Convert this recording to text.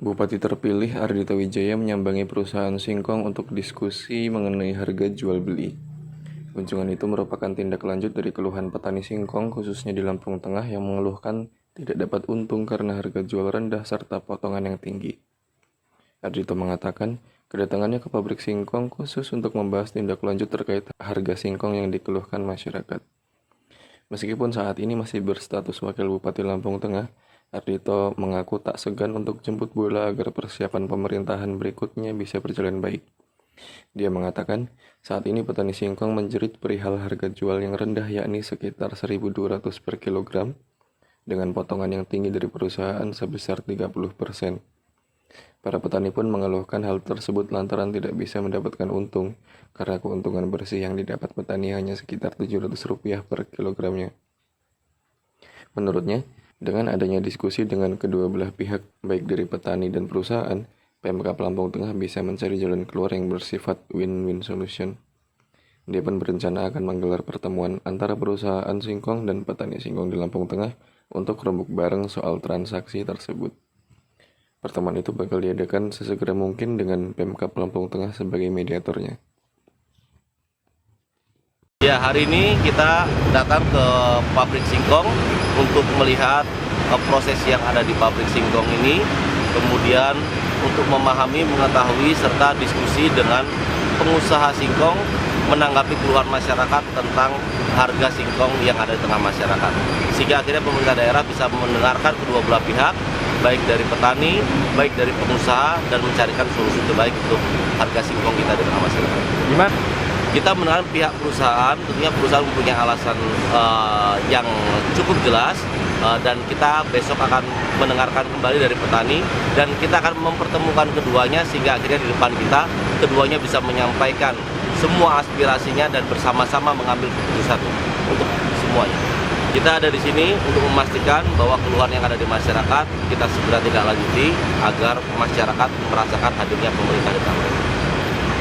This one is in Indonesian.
Bupati terpilih Ardhito Wijaya menyambangi perusahaan singkong untuk diskusi mengenai harga jual beli. Kunjungan itu merupakan tindak lanjut dari keluhan petani singkong khususnya di Lampung Tengah yang mengeluhkan tidak dapat untung karena harga jual rendah serta potongan yang tinggi. Ardhito mengatakan kedatangannya ke pabrik singkong khusus untuk membahas tindak lanjut terkait harga singkong yang dikeluhkan masyarakat. Meskipun saat ini masih berstatus Wakil Bupati Lampung Tengah, Ardhito mengaku tak segan untuk jemput bola agar persiapan pemerintahan berikutnya bisa berjalan baik. Dia mengatakan, saat ini petani singkong menjerit perihal harga jual yang rendah yakni sekitar 1.200 per kilogram, dengan potongan yang tinggi dari perusahaan sebesar 30%. Para petani pun mengeluhkan hal tersebut lantaran tidak bisa mendapatkan untung, karena keuntungan bersih yang didapat petani hanya sekitar Rp700 per kilogramnya. Menurutnya, dengan adanya diskusi dengan kedua belah pihak, baik dari petani dan perusahaan, Pemkab Lampung Tengah bisa mencari jalan keluar yang bersifat win-win solution. Dia pun berencana akan menggelar pertemuan antara perusahaan singkong dan petani singkong di Lampung Tengah untuk rembuk bareng soal transaksi tersebut. Pertemuan itu bakal diadakan sesegera mungkin dengan Pemkab Lampung Tengah sebagai mediatornya. Ya, hari ini kita datang ke pabrik singkong untuk melihat proses yang ada di pabrik singkong ini, kemudian untuk memahami, mengetahui, serta diskusi dengan pengusaha singkong menanggapi keluhan masyarakat tentang harga singkong yang ada di tengah masyarakat. Sehingga akhirnya pemerintah daerah bisa mendengarkan kedua belah pihak, baik dari petani, baik dari pengusaha, dan mencarikan solusi terbaik untuk harga singkong kita di tengah masyarakat. Gimana? Kita mendengar pihak perusahaan, tentunya perusahaan mempunyai alasan yang cukup jelas, dan kita besok akan mendengarkan kembali dari petani, dan kita akan mempertemukan keduanya sehingga akhirnya di depan kita keduanya bisa menyampaikan semua aspirasinya dan bersama-sama mengambil keputusan untuk semuanya. Kita ada di sini untuk memastikan bahwa keluhan yang ada di masyarakat kita segera tindak lanjuti agar masyarakat merasakan hadirnya pemerintah di tengah.